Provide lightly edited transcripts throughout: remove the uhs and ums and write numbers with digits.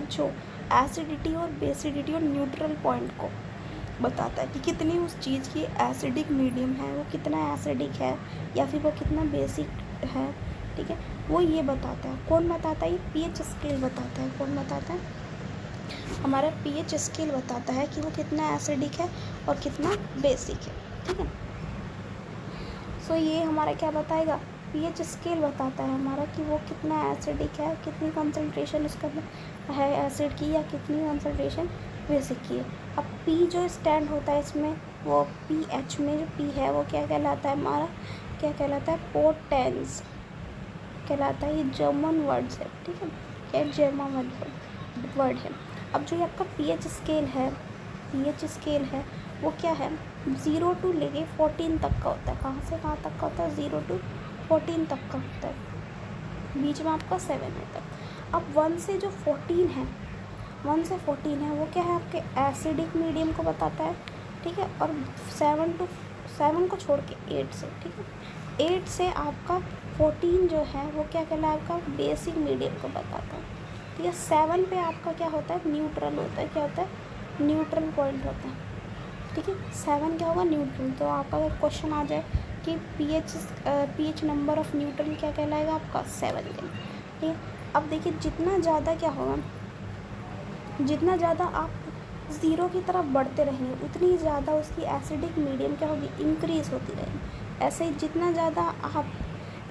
है जो एसिडिटी और बेसिडिटी और न्यूट्रल पॉइंट को बताता है कि कितनी उस चीज़ की एसिडिक मीडियम है, वो कितना एसिडिक है या फिर वो कितना बेसिक है, ठीक है, वो ये बताता है। कौन बताता है? ये पीएच स्केल बताता है। कौन बताता है? हमारा पीएच स्केल बताता है कि वो कितना एसिडिक है और कितना बेसिक है, ठीक है। सो ये हमारा क्या बताएगा? पीएच स्केल बताता है हमारा कि वो कितना एसिडिक है, कितनी कंसंट्रेशन उसका है एसिड की या कितनी कंसंट्रेशन बेसिक की है। अब पी जो स्टैंड होता है इसमें, वो पीएच में जो पी है वो क्या कहलाता है? हमारा क्या कहलाता है? पोटेंस कहलाता है। ये जर्मन वर्ड्स है, ठीक है, क्या जर्मन वर्ड है। अब जो ये आपका पीएच स्केल है, पीएच स्केल है वो क्या है? 0 to लेके 14 तक का होता है। कहाँ से कहाँ तक का होता है? 0 to 14 तक का होता है, बीच में आपका 7 होता है। अब 1 से जो 14 है, 1 से 14 है वो क्या है? आपके एसिडिक मीडियम को बताता है, ठीक है। और 7 को छोड़ के 8 से, ठीक है, 8 से आपका 14 जो है वो क्या कहलाएगा? आपका बेसिक मीडियम को बताता है, ठीक है। 7 पे आपका क्या होता है? न्यूट्रल होता है। क्या होता है? न्यूट्रल पॉइंट होता है, ठीक है। 7 क्या होगा? न्यूट्रल। तो आपका अगर क्वेश्चन आ जाए कि पीएच नंबर ऑफ न्यूट्रल क्या कहलाएगा? आपका 7 के, ठीक है। अब देखिए जितना ज़्यादा क्या होगा, जितना ज़्यादा आप 0 की तरफ बढ़ते रहेंगे उतनी ज़्यादा उसकी एसिडिक मीडियम क्या होगी? इंक्रीज़ होती रहेगी। ऐसे ही जितना ज़्यादा आप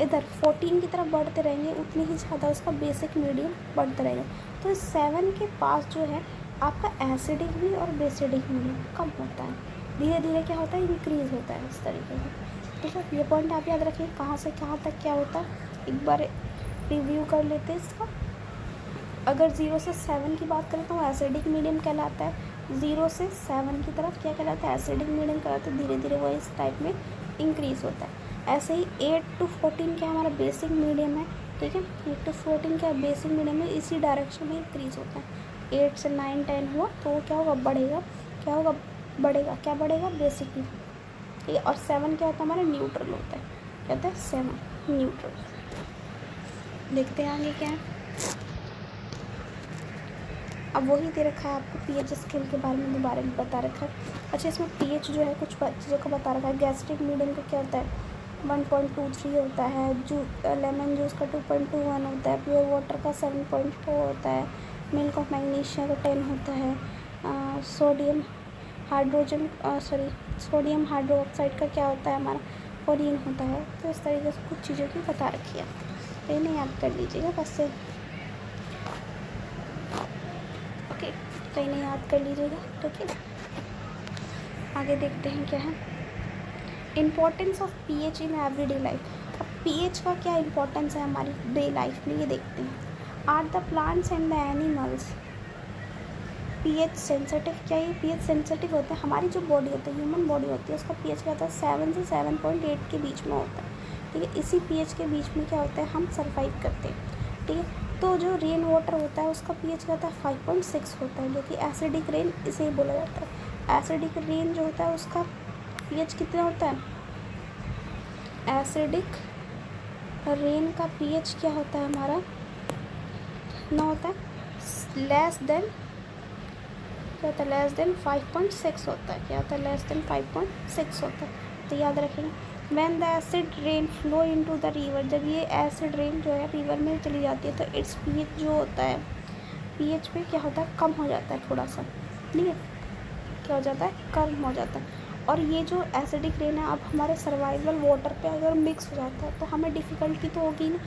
इधर 14 की तरफ बढ़ते रहेंगे उतनी ही ज़्यादा उसका बेसिक मीडियम बढ़ता रहेगा। तो 7 के पास जो है आपका एसिडिक भी और बेसिडिक मीडियम कम होता है, धीरे धीरे क्या होता है? इंक्रीज़ होता है इस तरीके से, ठीक है। ये पॉइंट आप याद रखिए, कहाँ से कहाँ तक क्या होता है, एक बार रिव्यू कर लेते हैं इसका। अगर 0 से 7 की बात करें तो वो एसिडिक मीडियम कहलाता है। 0 से 7 की तरफ क्या कहलाता है? एसिडिक मीडियम कहलाता है। धीरे धीरे वो इस टाइप में इंक्रीज़ होता है। ऐसे ही 8 to 14 क्या हमारा बेसिक मीडियम है, ठीक है। 8 to 14 क्या बेसिक मीडियम है, इसी डायरेक्शन में इंक्रीज़ होता है। 8 से 9 10 हुआ तो वो क्या होगा? बढ़ेगा। क्या होगा? बढ़ेगा। क्या बढ़ेगा? बेसिक में, ठीक है। और 7 क्या होता है? हमारा न्यूट्रल होता है। क्या होता है? 7 न्यूट्रल। देखते हैं आगे क्या है। अब वही दे रखा है आपको पीएच स्केल के बारे में दोबारा भी बता रखा है। अच्छा, इसमें पीएच जो है कुछ चीज़ों को बता रखा है। गैस्ट्रिक मीडियम का क्या होता है? 1.23 होता है। लेमन जूस का 2.21 होता है। प्योर वाटर का 7.4 होता है। मिल्क ऑफ मैग्नीशिया का 10 होता है। सोडियम सोडियम हाइड्रोक्साइड का क्या होता है? हमारा 14 होता है। तो इस तरीके से कुछ चीज़ों की बता रखी है, तो इन्हें याद कर लीजिएगा बस से, ओके। तो इन्हें याद कर लीजिएगा, ठीक है। आगे देखते हैं क्या है। Importance of pH in everyday life. अब पीएच का क्या इम्पोर्टेंस है हमारी डे लाइफ में, ये देखते हैं। Are the plants and the animals pH sensitive? क्या ये पीएच सेंसिटिव होते हैं? हमारी जो बॉडी होती है, ह्यूमन बॉडी होती है, उसका पीएच क्या होता है? 7 से 7.8 के बीच में होता है, ठीक है। इसी पीएच के बीच में क्या होता है? हम सर्वाइव करते हैं, ठीक है। तो जो रेन वाटर होता है उसका पीएच क्या होता है? 5.6 होता है, जो कि एसिडिक रेन इसे ही बोला जाता है। एसिडिक रेन जो होता है उसका पीएच कितना होता है? एसिडिक रेन का पीएच क्या होता है हमारा? कितना होता है? लेस देन, क्या होता है? लेस देन 5.6 होता है। क्या होता है? लेस देन 5.6 होता है। तो याद रखेंगे। When the acid rain flow into the river, जब ये एसिड रेन जो है रिवर में चली जाती है तो इट्स पीएच जो होता है, पीएच पे क्या होता है? कम हो जाता है थोड़ा सा, ठीक है। क्या हो जाता है? कम हो जाता है। और ये जो एसिडिक रेन है अब हमारे सर्वाइवल वाटर पे अगर मिक्स हो जाता है तो हमें डिफ़िकल्टी तो होगी ना,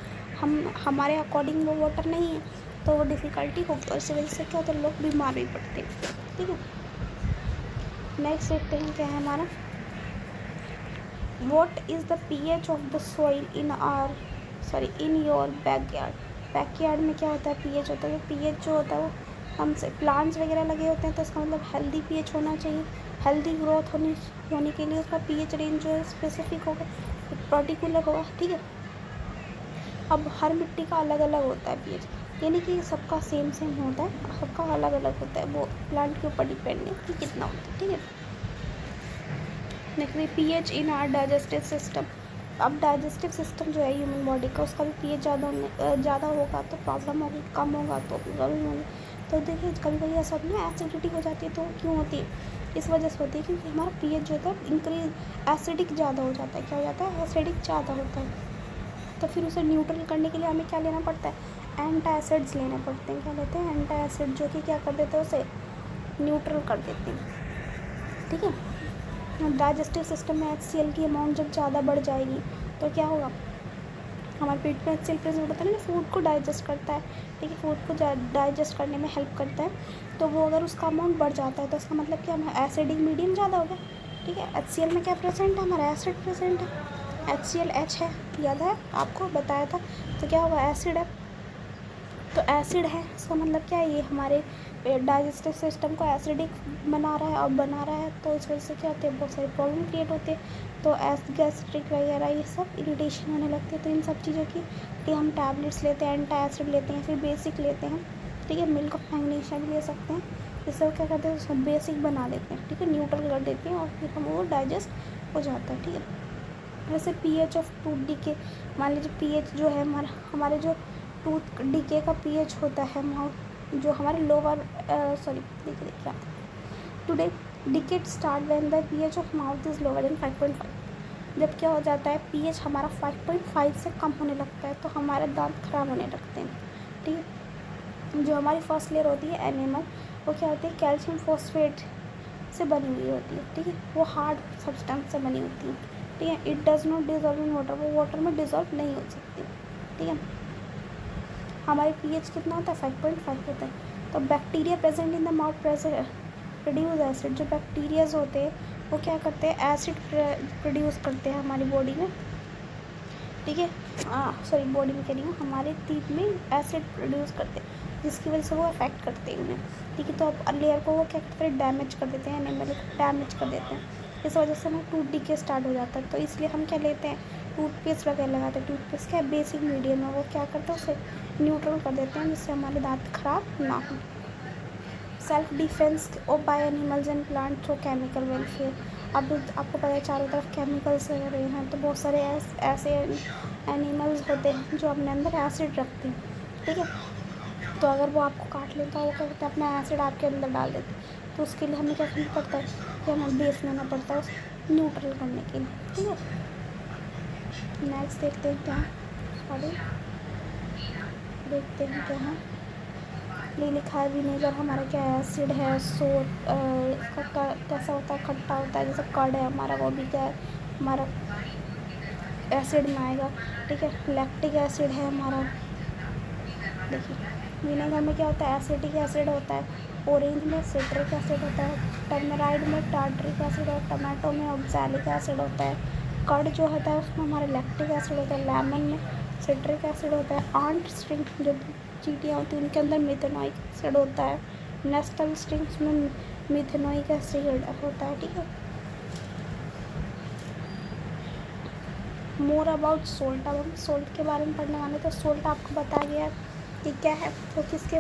हमारे अकॉर्डिंग वो वाटर नहीं है तो वो डिफ़िकल्टी होगी, और इस वजह से क्या होता है? लोग बीमार भी पड़ते हैं, ठीक है। नेक्स्ट देखते हैं क्या है हमारा। What is the pH of the soil in your backyard? Backyard में क्या होता है? पीएच होता है। पीएच जो होता है वो हमसे प्लांट्स वगैरह लगे होते हैं तो इसका मतलब हेल्दी पीएच होना चाहिए। हेल्दी ग्रोथ होने के लिए उसका पीएच रेंज जो है स्पेसिफिक होगा, पर्टिकुलर होगा, ठीक है। अब हर मिट्टी का अलग अलग होता है पीएच, यानी कि सबका सेम होता है, सबका अलग अलग होता है। वो प्लांट के ऊपर डिपेंड है कि कितना होता है, ठीक है। Next pH in our digestive system. अब डाइजेस्टिव सिस्टम जो है ह्यूमन बॉडी का, उसका भी पीएच ज़्यादा होगा तो प्रॉब्लम होगी, कम होगा तो प्रॉब्लम होगी। तो देखिए कभी कभी ऐसा होता है ना, एसिडिटी हो जाती है। तो क्यों होती है? इस वजह से होती है क्योंकि हमारा पीएच जो होता है इंक्रीज, एसिडिक ज़्यादा हो जाता है। क्या हो जाता है? एसिडिक ज़्यादा होता है। तो फिर उसे न्यूट्रल करने के लिए हमें क्या लेना पड़ता है? एंटासिड्स लेने पड़ते हैं। क्या लेते हैं? एंटासिड, जो कि क्या कर देते हैं? उसे न्यूट्रल कर देते हैं। ठीक है। डाइजेस्टिव सिस्टम में HCl की अमाउंट जब ज़्यादा बढ़ जाएगी तो क्या होगा? हमारे पेट में HCl प्रेजेंट होता है ना, फूड को डाइजेस्ट करता है। ठीक है, फूड को डाइजेस्ट करने में हेल्प करता है। तो वो अगर उसका अमाउंट बढ़ जाता है तो इसका मतलब क्या? हमारा एसिडिक मीडियम ज़्यादा हो गया। ठीक है, HCl में क्या प्रेजेंट है? हमारा एसिड प्रेजेंट है। HClH है, याद है आपको बताया था। तो क्या होगा? एसिड है। तो एसिड है, इसका मतलब क्या है? ये हमारे डाइजेस्टिव सिस्टम को एसिडिक बना रहा है और बना रहा है। तो इस वजह से क्या होते हैं? बहुत सारे प्रॉब्लम क्रिएट होते हैं। तो गैस्ट्रिक वगैरह ये सब इरिटेशन होने लगती है। तो इन सब चीज़ों के लिए हम टैबलेट्स लेते हैं, एंटासिड लेते हैं, फिर बेसिक लेते हैं। ठीक है, मिल्क ऑफ मैग्नीशियम भी ले सकते हैं। इससे वो क्या करते हैं? उसको बेसिक बना देते हैं। ठीक है, न्यूट्रल कर देते हैं और फिर हम वो डाइजेस्ट हो जाता है। ठीक है, वैसे पीएच ऑफ टूथ डीके, मान लीजिए पीएच जो है हमारे जो टूथ डीके का पीएच होता है जो हमारे लोअर देखिए today decade start when the pH of mouth is lower than 5.5। जब क्या हो जाता है? पीएच हमारा 5.5 से कम होने लगता है तो हमारे दांत खराब होने लगते हैं। ठीक है, जो हमारी फर्स्ट लेयर होती है एनिमल, वो क्या होती है? कैल्शियम फॉस्फेट से बनी हुई होती है। ठीक है, वो हार्ड सब्सटेंस से बनी होती है। ठीक है, it does not dissolve in water, वो वाटर में डिजॉल्व नहीं हो सकती। ठीक है, हमारे पीएच कितना होता है? 5.5 होता है। तो bacteria present in the mouth produce acid, जो बैक्टीरियाज होते हैं वो क्या करते हैं? एसिड प्रोड्यूस करते हैं हमारी बॉडी में। ठीक है, बॉडी में कह रही हूँ, हमारे टीथ में एसिड प्रोड्यूस करते हैं जिसकी वजह से वो अफेक्ट करते हैं उन्हें। ठीक है, तो अब लेयर को वो क्या करते हैं? डैमेज कर देते हैं, एनिमल को डैमेज कर देते हैं। इस वजह से हमें टूथ डीके स्टार्ट हो जाता है। तो इसलिए हम क्या लेते हैं? टूथपेस्ट वगैरह लगाते हैं। टूथपेस्ट क्या बेसिक मीडियम है, वो क्या करता है? उसे न्यूट्रल कर देते हैं जिससे हमारे दांत खराब ना हो। Self defence by animals and plant through chemical welfare. अब आपको पता है चारों तरफ केमिकल्स हो रहे हैं, तो बहुत सारे ऐसे एनिमल्स होते हैं जो अपने अंदर एसिड रखते हैं। ठीक है, तो अगर वो आपको काट लेता है, वो क्या करते हैं? अपना एसिड आपके अंदर डाल देते हैं। तो उसके लिए हमें क्या करना पड़ता है? कि हमें बेस लेना पड़ता है उसे न्यूट्रल करने के लिए। ठीक है, नेक्स्ट देखते हैं क्या देखते हैं क्या है। ये लिखा है विनेगर हमारा क्या है? एसिड है। सोर इसका कैसा होता है? खट्टा होता है। जैसे कर्ड है हमारा, वो भी क्या है? हमारा एसिड में आएगा। ठीक है, लैक्टिक एसिड है हमारा। देखिए विनेगर में क्या होता है? एसिटिक एसिड होता है। ऑरेंज में सिट्रिक एसिड होता है। टर्मेराइड में टार्ट्रिक एसिड और टमाटो में ऑक्सैलिक एसिड होता है। कर्ड जो होता है उसमें हमारा लैक्टिक एसिड होता है। लेमन में सिट्रिक एसिड होता है। आंट स्ट्रिंग जो चींटियाँ होती हैं उनके अंदर मिथेनोइक एसिड होता है। नेस्टल स्ट्रिंग्स में मिथेनोइक एसिड होता है। ठीक है, मोर अबाउट सोल्ट। अब हम सोल्ट के बारे में पढ़ने वाले। तो सोल्ट आपको बताया गया कि क्या है, तो किसके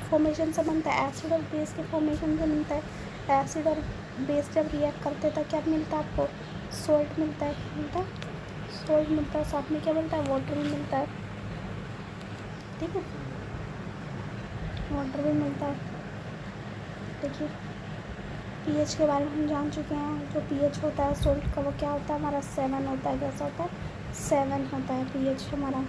फॉर्मेशन से बनता है? एसिड और बेस के फॉर्मेशन से बनता है। एसिड और बेस जब रिएक्ट करते हैं तो क्या मिलता है आपको? सोल्ट मिलता है। सोल्ट मिलता है, साथ में क्या मिलता है? वाटर भी मिलता है। ठीक है, वाटर भी मिलता है। देखिए पीएच के बारे में हम जान चुके हैं। जो पीएच होता है सोल्ट का वो क्या होता है? हमारा 7 होता है। कैसा होता है? 7 होता है पीएच हमारा।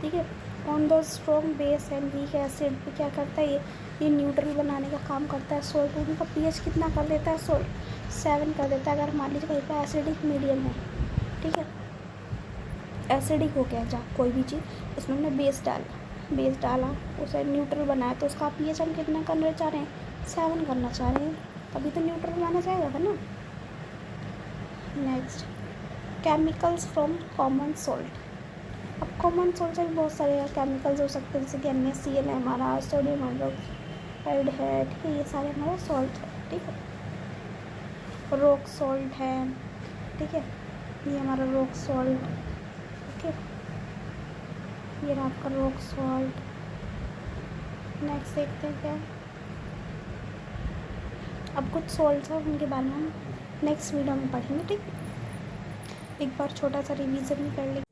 ठीक है, on the strong base and weak acid पे क्या करता है? ये न्यूट्रल बनाने का काम करता है। सोल्ट उनका पीएच कितना कर देता है? सोल्ट 7 कर देता है। अगर मान लीजिए कहीं पर एसिडिक मीडियम है, ठीक है, एसिडिक हो गया जहाँ कोई भी चीज़, उसमें हमने बेस डाला उसे न्यूट्रल बनाया, तो उसका पीएच हम कितना करना चाह रहे हैं? 7 करना चाह रहे हैं, तभी तो न्यूट्रल माना जाएगा, है ना। Next, chemicals from common salt. अब कॉमन सोल्ट से भी बहुत सारे केमिकल्स हो सकते हैं, जैसे कि NaCl है हमारा, सोडियम हाइड्रोक्साइड है। ठीक है, ये सारे हमारे सॉल्ट है। ठीक है, रॉक सॉल्ट है। ठीक है, ये हमारा रॉक सॉल्ट। ओके, ये रहा आपका रॉक सॉल्ट। नेक्स्ट देखते हैं क्या। अब कुछ सॉल्ट्स हैं उनके बारे में हम नेक्स्ट वीडियो में पढ़ेंगे। ठीक, एक बार छोटा सा रिवीजन भी कर लेंगे।